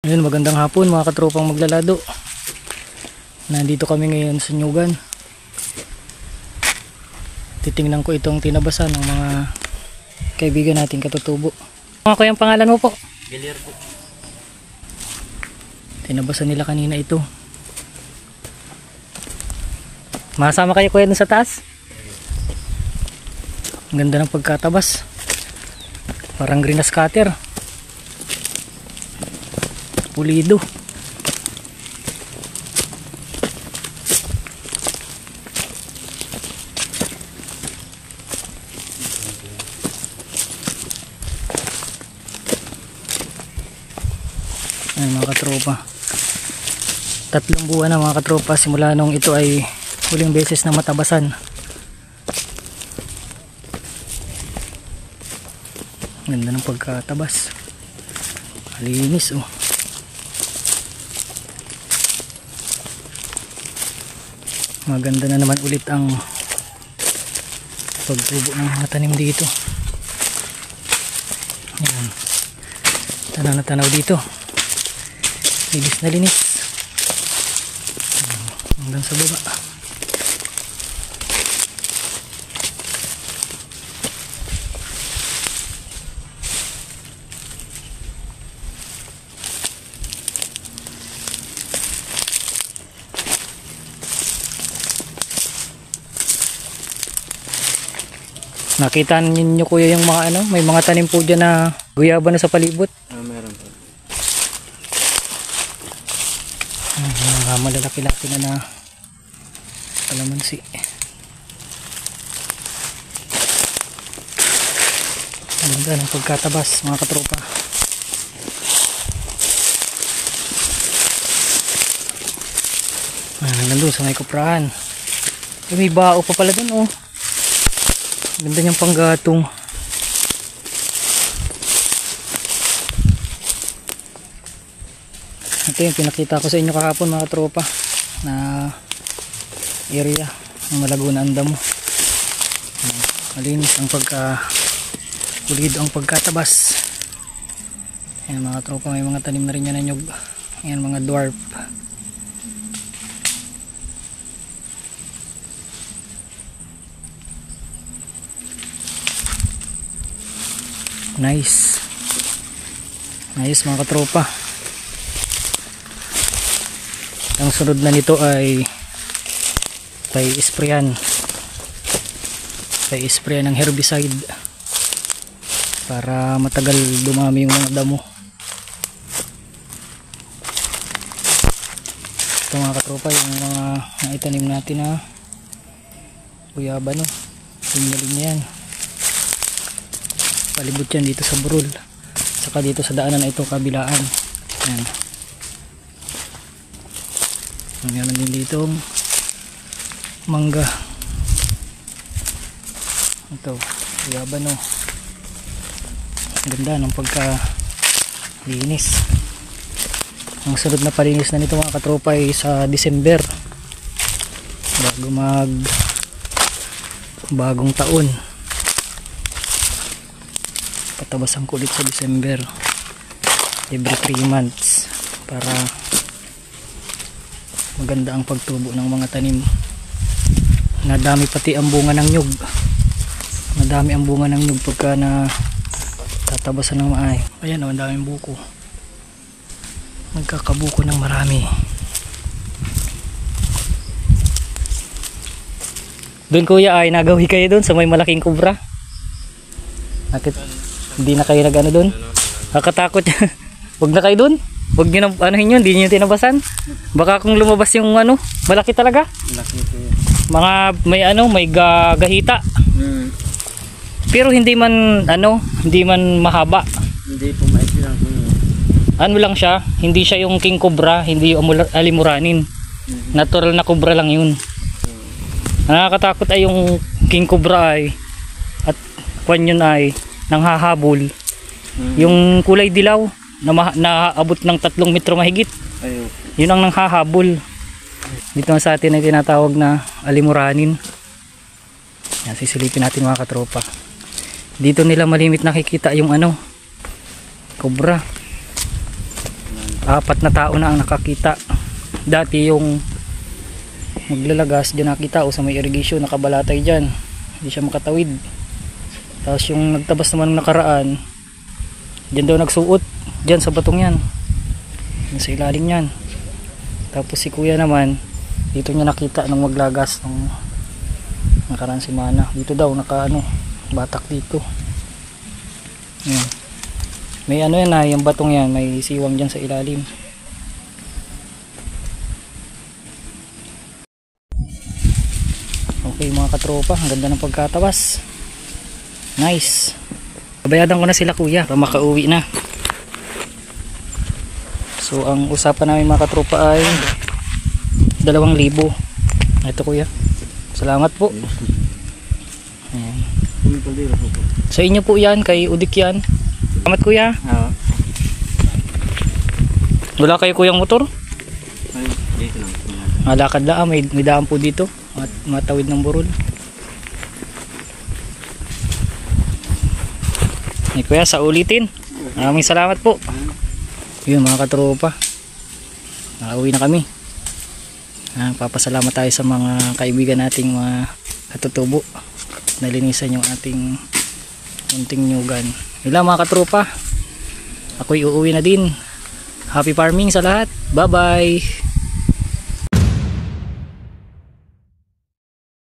Ayun, magandang hapon mga katropang maglalado. Nandito kami ngayon sa Nyugan. Titingnan ko itong tinabasan ng mga kaibigan natin katutubo. Mga kuya, ang pangalan mo po? Galir po. Tinabasan nila kanina ito. Masama kayo kuya dun sa taas? Ang ganda ng pagkatabas. Parang green na scatter. Pulido. Ayan mga katropa, 3 buwan na mga katropa simula nung ito ay huling beses na matabasan. Ganda ng pagkatabas, malinis oh. Maganda na naman ulit ang pagtubo ng mga tanim dito. Ayan, tanaw na tanaw dito, linis na linis hanggang sa baba. Nakita ninyo kuya yung mga ano, may mga tanim po dyan na guyaba na sa palibot. Meron po. Mga malalaki-laki na kalamansi. Ang ganda ng pagkatabas mga katropa. Nandun sa may kuprahan. May bao pa pala dun oh. Ganda niyang panggatong. Ito yung pinakita ko sa inyo kahapon mga tropa na area ng Malaguna ang damo. Malinis ang pulido ang pagkatabas. Ayan mga tropa, may mga tanim na rin yan na nyug. Ayan mga dwarf. Nice. Nice mga katropa. Ang sunod na nito ay isprayan ng herbicide para matagal dumami yung mga damo. Ito mga katropa yung mga naitanim natin na guyaba no. Linya-linya yan. Palibot yan dito sa burol, saka dito sa daanan na ito kabilaan. Ayan. Meron din dito mangga. Ito yaban oh. Ang ganda ng pagkalinis. Ang sunod na palinis na nito mga katropa ay sa December bago bagong taon. Patabasan ko ulit sa December every 3 months para maganda ang pagtubo ng mga tanim. Nadami pati ang bunga ng nyug. Nadami ang bunga ng nyug pagka na tatabasan ng maay. Ayan o, ang daming buko. Magkakabuko ng marami. Doon kuya ay nagawi kayo doon sa may malaking kubra. Hindi na kayo nag-ano doon? Nakatakot. Huwag na kayo doon. Huwag nyo na anuhin yun. Hindi nyo tinabasan. Baka kung lumabas yung ano, malaki talaga. Malaki po. Mga may gahita. Pero hindi man mahaba. Hindi po maisilang po. Ano lang siya, hindi siya yung king cobra, hindi yung alimuranin. Natural na cobra lang yun. Nakakatakot ay yung king cobra ay at kwan yun ay nanghahabol. Yung kulay dilaw na naabot ng 3 metro mahigit. Yun ang nanghahabol. Dito sa atin ay tinatawag na alimuranin. Yan, sisilipin natin mga katropa. Dito nila malimit nakikita yung cobra. 4 na tao na ang nakakita. Dati yung maglalagas dyan nakita o sa may irrigation nakabalatay dyan, hindi siya makatawid. Tapos yung nagtabas naman ng nakaraan dyan daw nagsuot dyan sa batong yan, dyan sa ilalim yan. Tapos si kuya naman dito niya nakita nung maglagas nung nakaraan semana, dito daw naka batak dito. Yan. May yan na yung batong yan, may siwang dyan sa ilalim. Okay mga katropa, ang ganda ng pagkatabas. Nice. Babayadan ko na sila kuya para makauwi na. So ang usapan namin mga katropa ay 2,000. Ito kuya. Salamat po. Ayan. Sa inyo po yan, kay Udik yan. Salamat kuya. Wala kayo kuyang motor? Ay, dito lang. Malakad lang, may daan po dito at matawid ng burol. Ni kuya, sa ulitin. Maraming salamat po. Yun mga katropa, nakauwi na kami. Papasalamat tayo sa mga kaibigan nating mga katutubo. Nalinisan yung ating munting nyugan. Yun lang mga katropa, ako'y uuwi na din. Happy farming sa lahat. Bye bye.